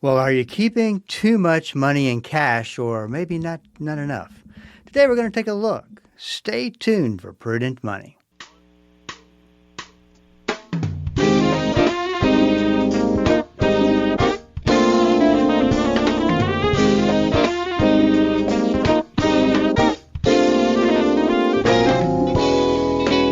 Well, are you keeping too much money in cash or maybe not enough? Today we're going to take a look. Stay tuned for Prudent Money.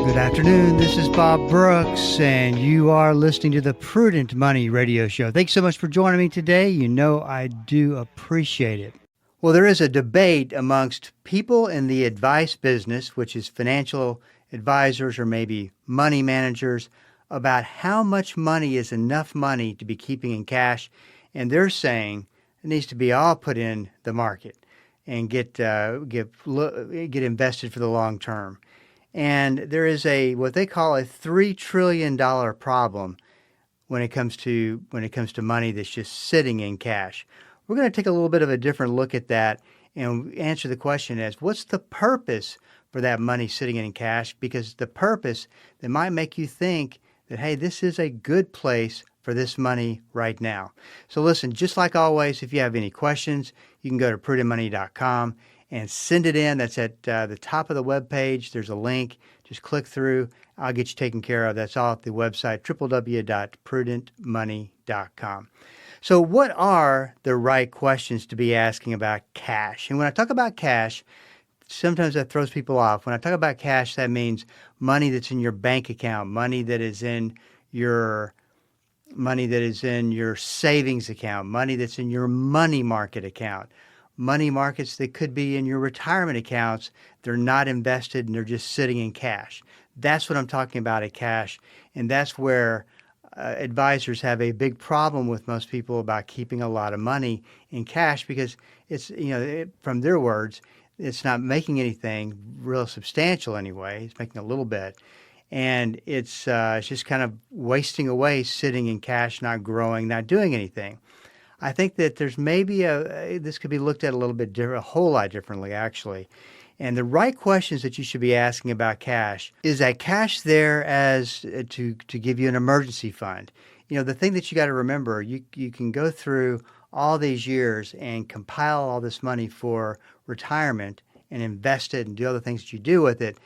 Good afternoon. This is Bob Brooks, and you are listening to the Prudent Money Radio Show. Thanks so much for joining me today. You know I do appreciate it. Well, there is a debate amongst people in the advice business, which is financial advisors or maybe money managers, about how much money is enough money to be keeping in cash. And they're saying it needs to be all put in the market and get invested for the long term. And there is what they call a $3 trillion problem when it comes to money that's just sitting in cash. We're going to take a little bit of a different look at that and answer the question as what's the purpose for that money sitting in cash? Because the purpose that might make you think that, hey, this is a good place for this money right now. So listen, just like always, if you have any questions, you can go to prudentmoney.com and send it in. That's at the top of the webpage. There's a link. Just click through. I'll get you taken care of. That's all at the website, www.prudentmoney.com. So what are the right questions to be asking about cash? And when I talk about cash, sometimes that throws people off. When I talk about cash, that means money that's in your bank account, money that is in your savings account, money that's in your money market account. Money markets that could be in your retirement accounts. They're not invested and they're just sitting in cash. That's what I'm talking about at cash. And that's where advisors have a big problem with most people about keeping a lot of money in cash because it's, from their words, it's not making anything real substantial anyway. It's making a little bit. And it's just kind of wasting away, sitting in cash, not growing, not doing anything. I think that there's maybe this could be looked at a little bit different, a whole lot differently, actually. And the right questions that you should be asking about cash is that cash there as to give you an emergency fund. The thing that you got to remember, you can go through all these years and compile all this money for retirement and invest it and do other things that you do with it.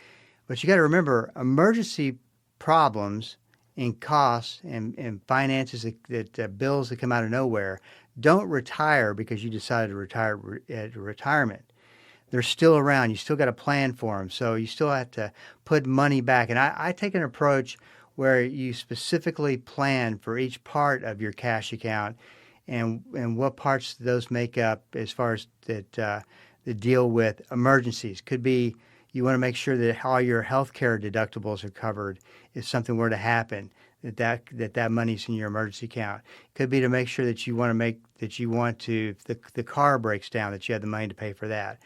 But you got to remember, emergency problems and costs and finances that bills that come out of nowhere don't retire because you decided to retire at retirement. They're still around. You still got to plan for them. So you still have to put money back. And I take an approach where you specifically plan for each part of your cash account and what parts those make up as far as that deal with emergencies. Could be you want to make sure that all your health care deductibles are covered if something were to happen, that money's in your emergency account. Could be to make sure that if the car breaks down, that you have the money to pay for that.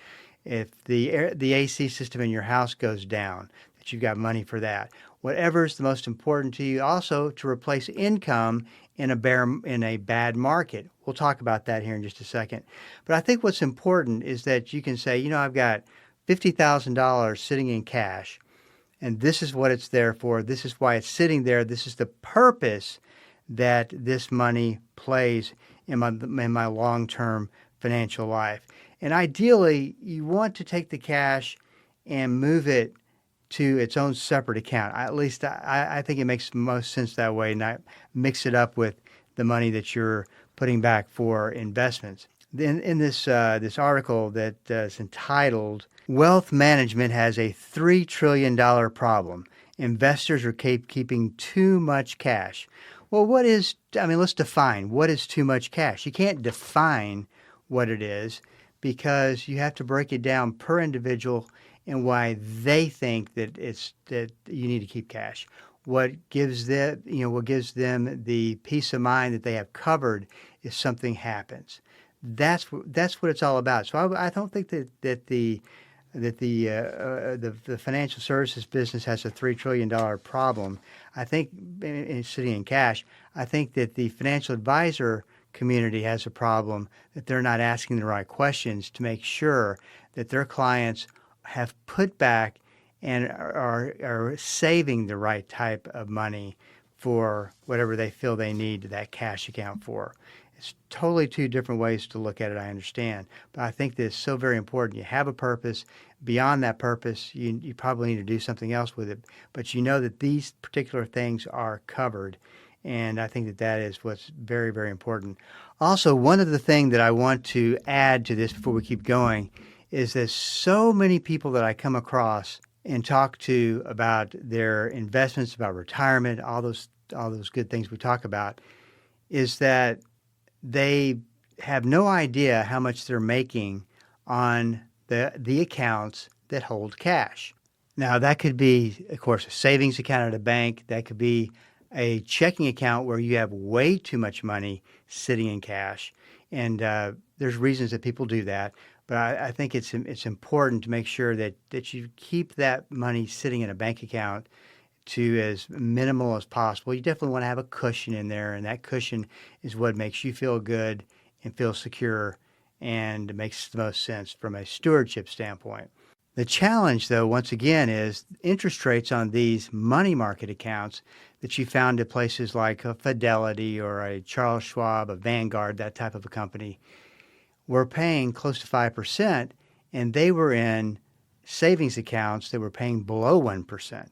If the AC system in your house goes down, that you've got money for that. Whatever is the most important to you. Also, to replace income in a bad market. We'll talk about that here in just a second. But I think what's important is that you can say, I've got $50,000 sitting in cash, and this is what it's there for. This is why it's sitting there. This is the purpose that this money plays in my long-term financial life. And ideally, you want to take the cash and move it to its own separate account. At least I think it makes most sense that way, not mix it up with the money that you're putting back for investments. In this article that is entitled, Wealth Management Has a $3 trillion Problem. Investors are keeping too much cash. Well, let's define what is too much cash. You can't define what it is because you have to break it down per individual and why they think that you need to keep cash. What gives them the peace of mind that they have covered if something happens. That's what it's all about. So I don't think that the financial services business has a $3 trillion problem. I think sitting in cash. I think that the financial advisor community has a problem that they're not asking the right questions to make sure that their clients have put back and are saving the right type of money for whatever they feel they need that cash account for. It's totally two different ways to look at it, I understand. But I think that it's so very important. You have a purpose. Beyond that purpose, you probably need to do something else with it. But you know that these particular things are covered. And I think that that is what's very, very important. Also, one of the things that I want to add to this before we keep going is that so many people that I come across and talk to about their investments, about retirement, all those good things we talk about, is that they have no idea how much they're making on the accounts that hold cash. Now, that could be, of course, a savings account at a bank. That could be a checking account where you have way too much money sitting in cash. And there's reasons that people do that. But I think it's important to make sure that you keep that money sitting in a bank account to as minimal as possible. You definitely want to have a cushion in there, and that cushion is what makes you feel good and feel secure and makes the most sense from a stewardship standpoint. The challenge, though, once again, is interest rates on these money market accounts that you found at places like a Fidelity or a Charles Schwab, a Vanguard, that type of a company, were paying close to 5%, and they were in savings accounts that were paying below 1%.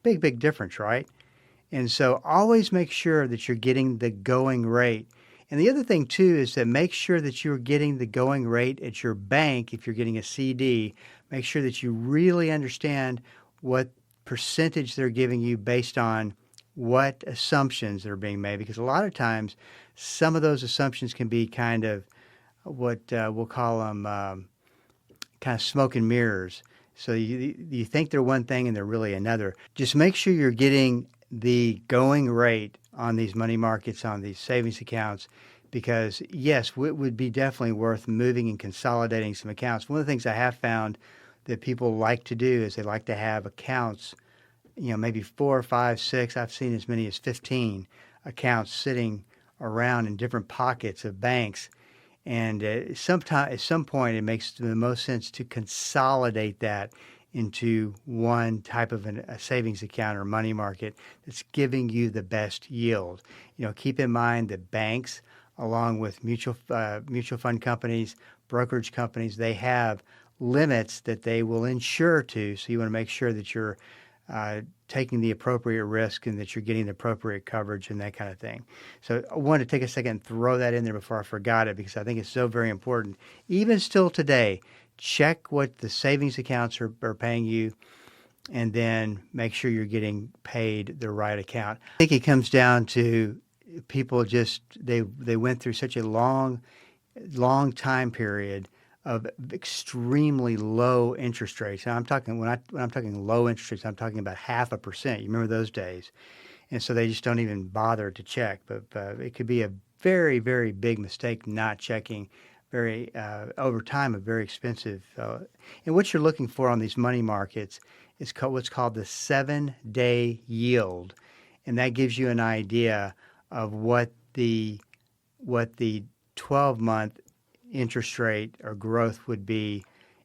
Big, big difference, right? And so always make sure that you're getting the going rate. And the other thing, too, is that make sure that you're getting the going rate at your bank. If you're getting a CD, make sure that you really understand what percentage they're giving you based on what assumptions are being made. Because a lot of times, some of those assumptions can be kind of what we'll call them kind of smoke and mirrors. So you think they're one thing and they're really another. Just make sure you're getting the going rate on these money markets, on these savings accounts, because yes, it would be definitely worth moving and consolidating some accounts. One of the things I have found that people like to do is they like to have accounts, maybe 4, 5, 6. I've seen as many as 15 accounts sitting around in different pockets of banks. And at some point, it makes the most sense to consolidate that into one type of a savings account or money market that's giving you the best yield. Keep in mind that banks, along with mutual fund companies, brokerage companies, they have limits that they will insure to. So you want to make sure that you're taking the appropriate risk and that you're getting the appropriate coverage and that kind of thing. So I wanted to take a second and throw that in there before I forgot it, because I think it's so very important. Even still today, check what the savings accounts are paying you, and then make sure you're getting paid the right account. I think it comes down to people they went through such a long time period of extremely low interest rates. And I'm talking when I'm talking low interest rates, I'm talking about 0.5%. You remember those days, and so they just don't even bother to check. But it could be a very, very big mistake not checking. Very over time, a very expensive. And what you're looking for on these money markets is what's called the 7-day yield, and that gives you an idea of what the 12-month interest rate or growth would be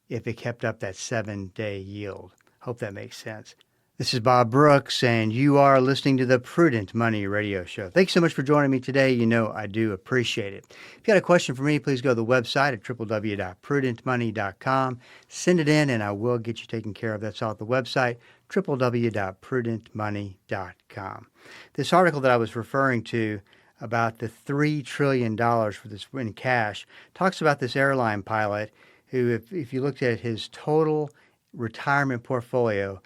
if it kept up that 7-day yield. Hope that makes sense. This is Bob Brooks, and you are listening to the Prudent Money Radio Show. Thanks so much for joining me today. I do appreciate it. If you got a question for me, please go to the website at www.prudentmoney.com. Send it in, and I will get you taken care of. That's all at the website, www.prudentmoney.com. This article that I was referring to about the $3 trillion for this in cash talks about this airline pilot who, if you looked at his total retirement portfolio,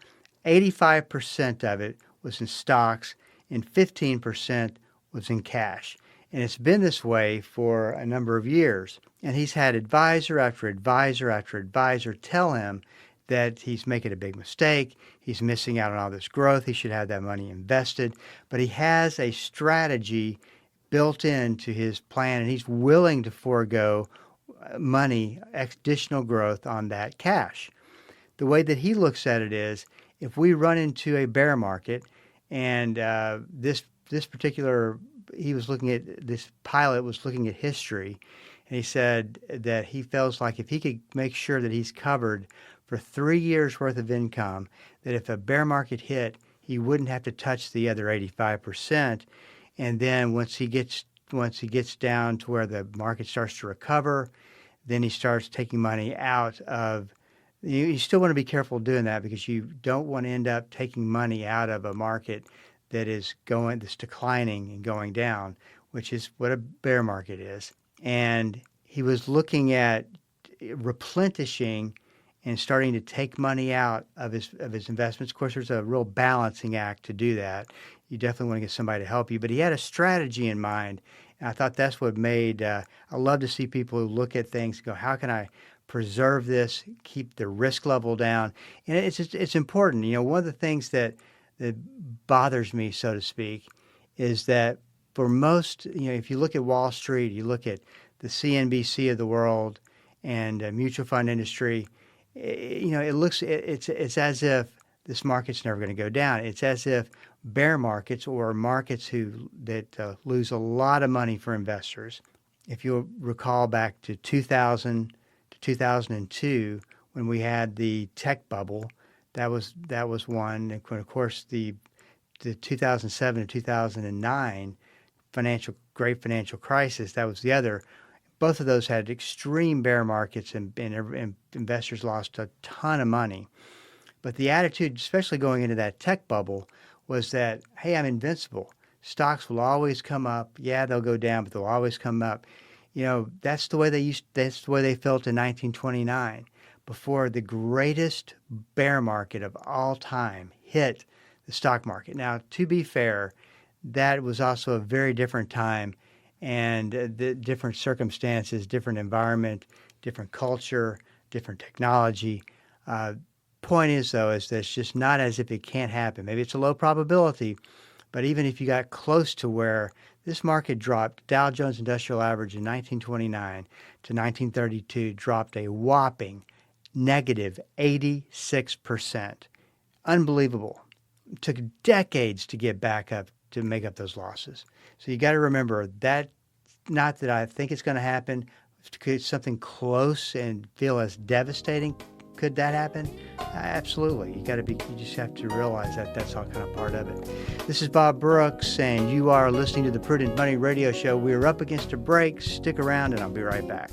85% of it was in stocks and 15% was in cash. And it's been this way for a number of years. And he's had advisor after advisor after advisor tell him that he's making a big mistake. He's missing out on all this growth. He should have that money invested. But he has a strategy built into his plan, and he's willing to forego money, additional growth on that cash. The way that he looks at it is, if we run into a bear market, and this particular, this pilot was looking at history, and he said that he feels like if he could make sure that he's covered for 3 years worth of income, that if a bear market hit, he wouldn't have to touch the other 85%. And then once he gets he gets down to where the market starts to recover, then he starts taking money out of. You still want to be careful doing that because you don't want to end up taking money out of a market that's declining and going down, which is what a bear market is. And he was looking at replenishing and starting to take money out of his investments. Of course, there's a real balancing act to do that. You definitely want to get somebody to help you. But he had a strategy in mind, and I thought that's what made. I love to see people who look at things and go, "How can I preserve this, keep the risk level down?" And it's important. One of the things that bothers me, so to speak, is that for most, if you look at Wall Street, you look at the CNBC of the world and mutual fund industry, it's as if this market's never going to go down. It's as if bear markets or markets that lose a lot of money for investors. If you'll recall back to 2000 to 2002, when we had the tech bubble, that was one. And of course, the 2007 to 2009 great financial crisis, that was the other. Both of those had extreme bear markets, and investors lost a ton of money. But the attitude, especially going into that tech bubble, was that, hey, I'm invincible. Stocks will always come up. Yeah, they'll go down, but they'll always come up. That's the way that's the way they felt in 1929, before the greatest bear market of all time hit the stock market. Now, to be fair, that was also a very different time, and the different circumstances, different environment, different culture, different technology. Point is, though, is that it's just not as if it can't happen. Maybe it's a low probability, but even if you got close to where this market dropped, Dow Jones Industrial Average in 1929 to 1932 dropped a whopping negative 86%. Unbelievable. It took decades to get back up to make up those losses. So you got to remember that, not that I think it's going to happen, could something close and feel as devastating, could that happen? Absolutely. You just have to realize that that's all kind of part of it. This is Bob Brooks, and you are listening to the Prudent Money Radio Show. We're up against a break. Stick around, and I'll be right back.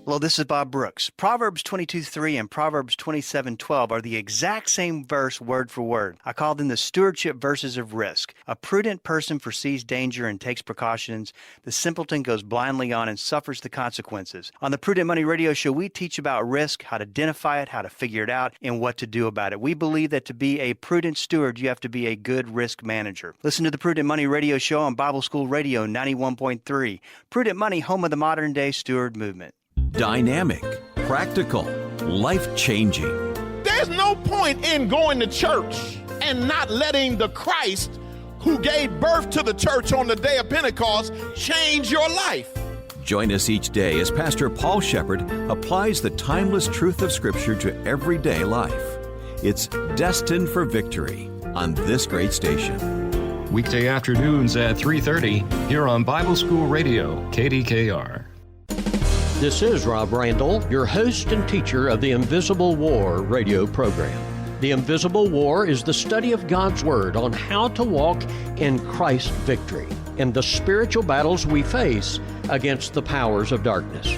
Hello, this is Bob Brooks. Proverbs 22:3 and Proverbs 27:12 are the exact same verse word for word. I call them the stewardship verses of risk. A prudent person foresees danger and takes precautions. The simpleton goes blindly on and suffers the consequences. On the Prudent Money Radio Show, we teach about risk, how to identify it, how to figure it out, and what to do about it. We believe that to be a prudent steward, you have to be a good risk manager. Listen to the Prudent Money Radio Show on Bible School Radio 91.3. Prudent Money, home of the modern-day steward movement. Dynamic, practical, life-changing. There's no point in going to church and not letting the Christ who gave birth to the church on the day of Pentecost change your life. Join us each day as Pastor Paul Shepherd applies the timeless truth of Scripture to everyday life. It's Destined for Victory on this great station. Weekday afternoons at 3:30 here on Bible School Radio, KDKR. This is Rob Randall, your host and teacher of the Invisible War radio program. The Invisible War is the study of God's Word on how to walk in Christ's victory in the spiritual battles we face against the powers of darkness.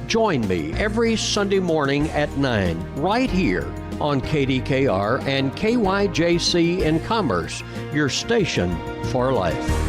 Join me every Sunday morning at 9 right here on KDKR and KYJC in Commerce, your station for life.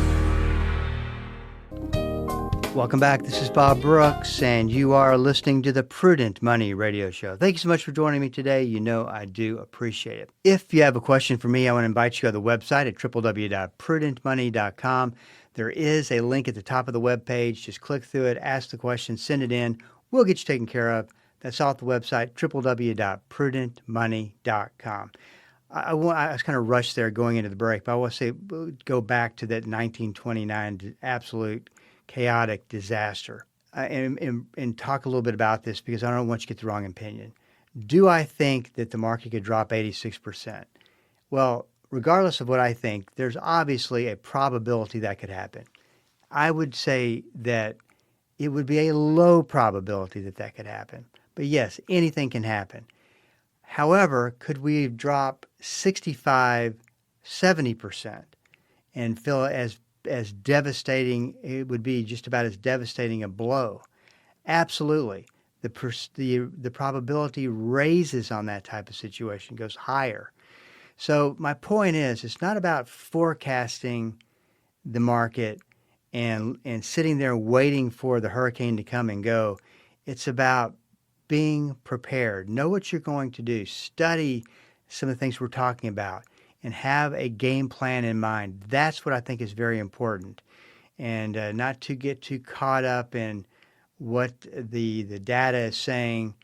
Welcome back. This is Bob Brooks, and you are listening to the Prudent Money Radio Show. Thank you so much for joining me today. You know I do appreciate it. If you have a question for me, I want to invite you to the website at www.prudentmoney.com. There is a link at the top of the webpage. Just click through it, ask the question, send it in. We'll get you taken care of. That's all at the website, www.prudentmoney.com. I was kind of rushed there going into the break, but I want to go back to that 1929 absolute chaotic disaster and talk a little bit about this, because I don't want you to get the wrong opinion. Do I think that the market could drop 86%? Well, regardless of what I think, there's obviously a probability that could happen. I would say that it would be a low probability that could happen. But yes, anything can happen. However, could we drop 65, 70% and feel as as devastating. It would be just about as devastating a blow. Absolutely. The probability raises on that type of situation, goes higher. So my point is, it's not about forecasting the market and sitting there waiting for the hurricane to come and go. It's about being prepared. Know what you're going to do. Study some of the things we're talking about and have a game plan in mind. That's what I think is very important. And not to get too caught up in what the data is saying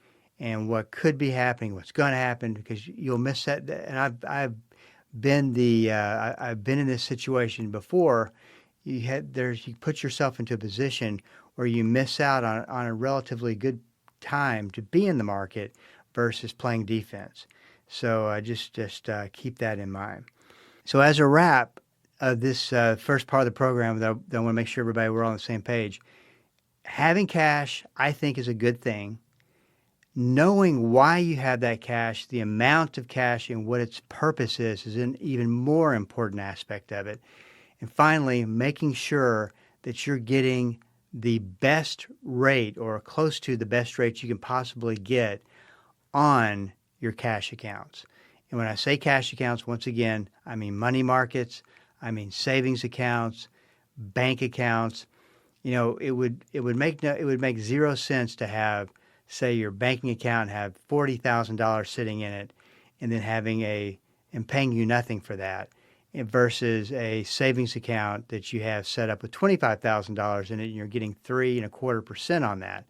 and what could be happening, what's going to happen, because you'll miss that. And I've been I've been in this situation before. You put yourself into a position where you miss out on a relatively good time to be in the market versus playing defense. So just keep that in mind. So as a wrap of this first part of the program, that I want to make sure we're all on the same page. Having cash, I think, is a good thing. Knowing why you have that cash, the amount of cash, and what its purpose is an even more important aspect of it. And finally, making sure that you're getting the best rate or close to the best rate you can possibly get on your cash accounts. And when I say cash accounts, once again, I mean money markets, I mean savings accounts, bank accounts. You know, it would make zero sense to have, say, your banking account have $40,000 sitting in it, and then and paying you nothing for that, versus a savings account that you have set up with $25,000 in it, and you're getting 3.25% on that,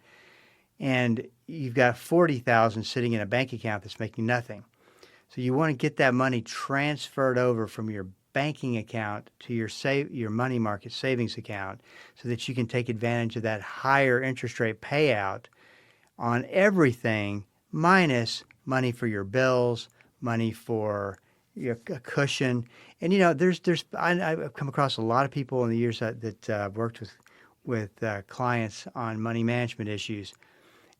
and you've got $40,000 sitting in a bank account that's making nothing. So you want to get that money transferred over from your banking account to your money market savings account so that you can take advantage of that higher interest rate payout on everything, minus money for your bills, money for a cushion. And you know, I've come across a lot of people in the years that I've worked with clients on money management issues,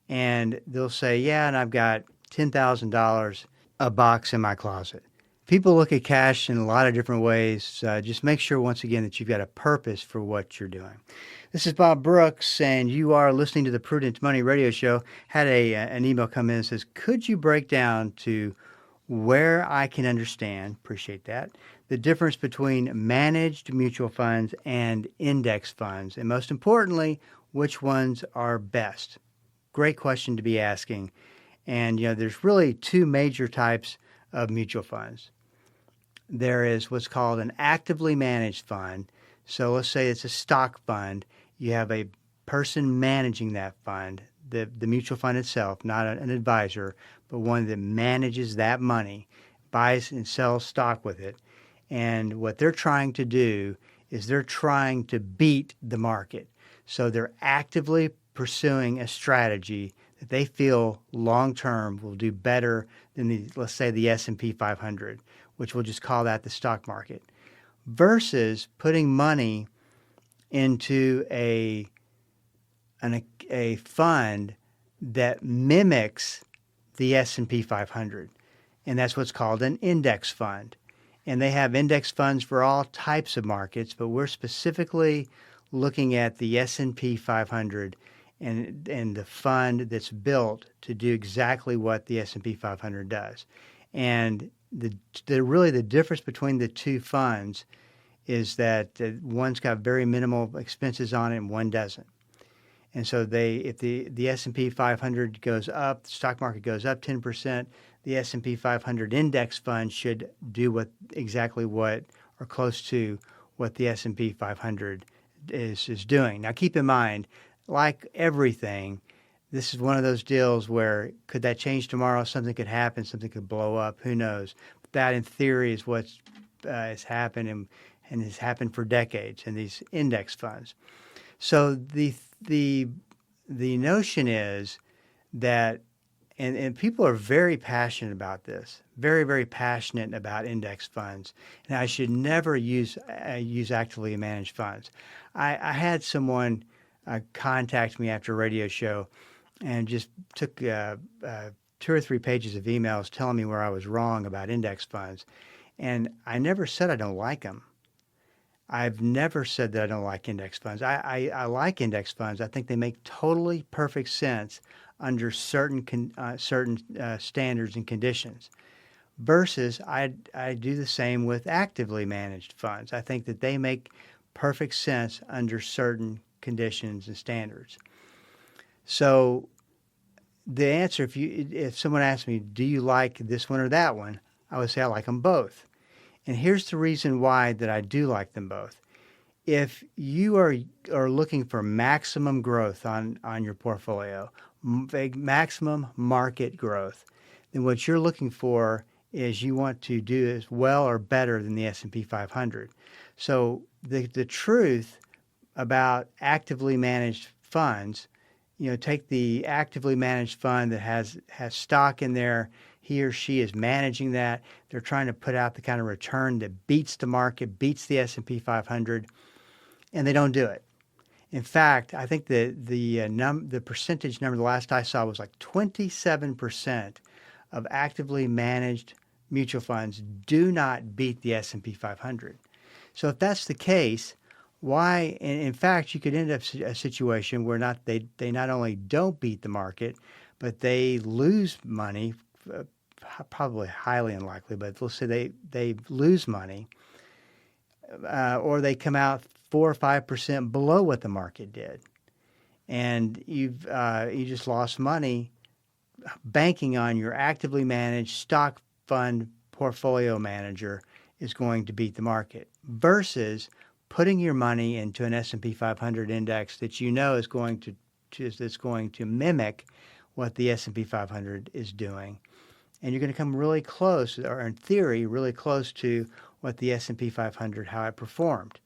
and they'll say, "Yeah, and I've got $10,000 a box in my closet." People look at cash in a lot of different ways. Just make sure, once again, that you've got a purpose for what you're doing. This is Bob Brooks, and you are listening to the Prudent Money Radio Show. Had an email come in that says, could you break down to where I can understand, appreciate that, the difference between managed mutual funds and index funds, and most importantly, which ones are best? Great question to be asking. And, you know, there's really two major types of mutual funds. There is what's called an actively managed fund. So let's say it's a stock fund. You have a person managing that fund, the mutual fund itself, not an advisor, but one that manages that money, buys and sells stock with it. And what they're trying to do is they're trying to beat the market. So they're actively pursuing a strategy that they feel long-term will do better than let's say the S&P 500, which we'll just call that the stock market, versus putting money into a fund that mimics the S&P 500, and that's what's called an index fund. And they have index funds for all types of markets, but we're specifically looking at the S&P 500 and the fund that's built to do exactly what the S&P 500 does. And the difference between the two funds is that one's got very minimal expenses on it and one doesn't. And so if the S&P 500 goes up, the stock market goes up 10%, the S&P 500 index fund should do exactly what or close to what the S&P 500 is doing. Now keep in mind, like everything, this is one of those deals where could that change tomorrow? Something could happen. Something could blow up. Who knows? But that, in theory, is what has happened and has happened for decades in these index funds. So the notion is that, and people are very passionate about this, very, very passionate about index funds. And I should never use actively managed funds. I had someone contact me after a radio show and just took 2 or 3 pages of emails telling me where I was wrong about index funds. And I never said I don't like them. I've never said that I don't like index funds. I like index funds. I think they make totally perfect sense under certain standards and conditions. Versus, I do the same with actively managed funds. I think that they make perfect sense under certain conditions and standards. So the answer, if someone asked me, do you like this one or that one, I would say I like them both. And here's the reason why that I do like them both. If you are looking for maximum growth on your portfolio, maximum market growth, then what you're looking for is you want to do as well or better than the S&P 500. So the truth about actively managed funds, take the actively managed fund that has stock in there. He or she is managing that. They're trying to put out the kind of return that beats the market, beats the S&P 500, and they don't do it. In fact, I think the percentage number the last I saw was like 27% of actively managed mutual funds do not beat the S&P 500. So if that's the case, why? In fact, you could end up a situation where they not only don't beat the market, but they lose money. Probably highly unlikely, but let's say they lose money, or they come out 4 or 5% below what the market did, and you just lost money banking on your actively managed stock fund portfolio manager is going to beat the market versus putting your money into an S&P 500 index that is going to mimic what the S&P 500 is doing. And you're going to come really close, or in theory, really close to what the S&P 500, how it performed.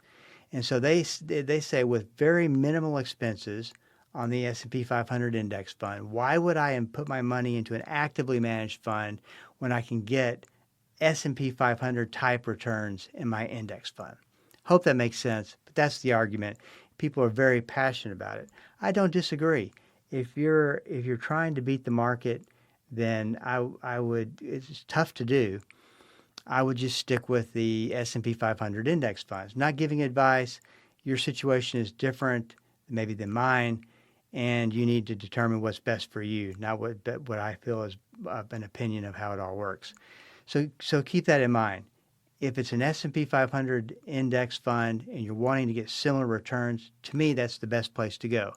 And so they say with very minimal expenses on the S&P 500 index fund, why would I put my money into an actively managed fund when I can get S&P 500 type returns in my index fund? Hope that makes sense, but that's the argument. People are very passionate about it. I don't disagree. If you're trying to beat the market, then I would. It's tough to do. I would just stick with the S&P 500 index funds. Not giving advice. Your situation is different maybe than mine, and you need to determine what's best for you, not what I feel is an opinion of how it all works. So keep that in mind. If it's an S&P 500 index fund and you're wanting to get similar returns, to me, that's the best place to go.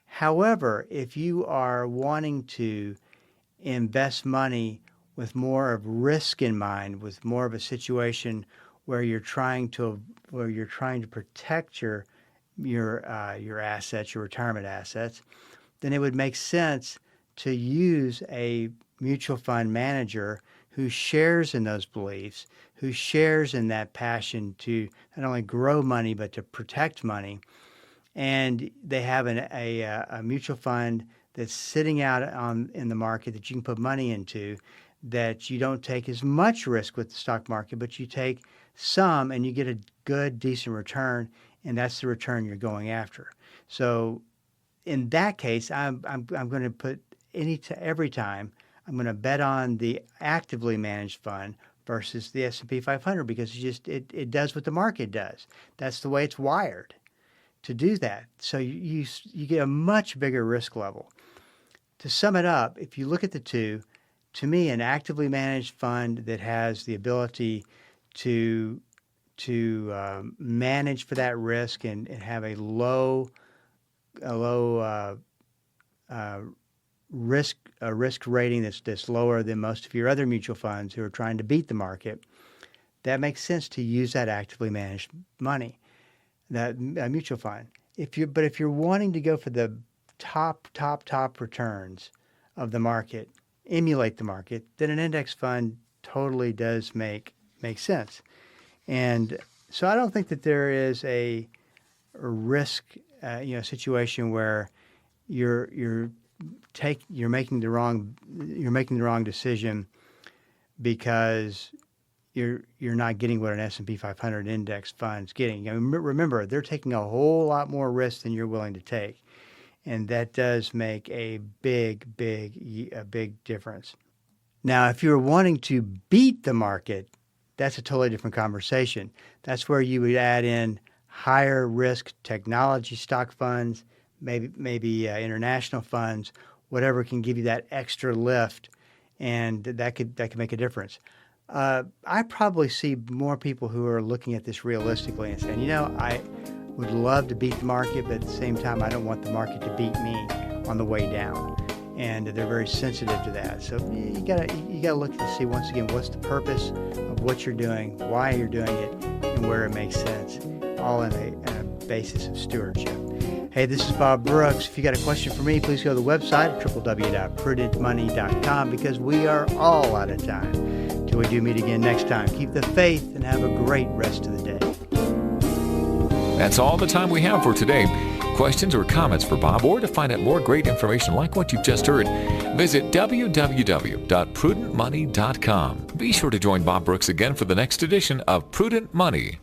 However, if you are wanting to invest money with more of risk in mind, with more of a situation where you're trying to protect your assets, your retirement assets, then it would make sense to use a mutual fund manager who shares in those beliefs, who shares in that passion to not only grow money but to protect money. And they have a mutual fund that's sitting out in the market that you can put money into, that you don't take as much risk with the stock market, but you take some and you get a good, decent return, and that's the return you're going after. So in that case, I'm going to put every time I'm going to bet on the actively managed fund versus the S&P 500 because it does what the market does. That's the way it's wired to do that. So you get a much bigger risk level. To sum it up, if you look at the two, to me, an actively managed fund that has the ability to manage for that risk and have a low risk rating that's lower than most of your other mutual funds who are trying to beat the market, that makes sense to use that actively managed money, that mutual fund. If you're wanting to go for the top returns of the market, emulate the market, then an index fund totally does make sense. And so I don't think that there is a risk situation where you're making the wrong decision because you're not getting what an S&P 500 index fund's getting. I mean, remember, they're taking a whole lot more risk than you're willing to take. And that does make a big difference. Now, if you're wanting to beat the market, that's a totally different conversation. That's where you would add in higher risk technology stock funds, maybe international funds, whatever can give you that extra lift, and that could make a difference. I probably see more people who are looking at this realistically and saying, I would love to beat the market, but at the same time, I don't want the market to beat me on the way down. And they're very sensitive to that. So you gotta look to see, once again, what's the purpose of what you're doing, why you're doing it, and where it makes sense, all in a basis of stewardship. Hey, this is Bob Brooks. If you got a question for me, please go to the website at www.prudentmoney.com, because we are all out of time. Till we do meet again next time, keep the faith and have a great rest of the day. That's all the time we have for today. Questions or comments for Bob, or to find out more great information like what you've just heard, visit www.prudentmoney.com. Be sure to join Bob Brooks again for the next edition of Prudent Money.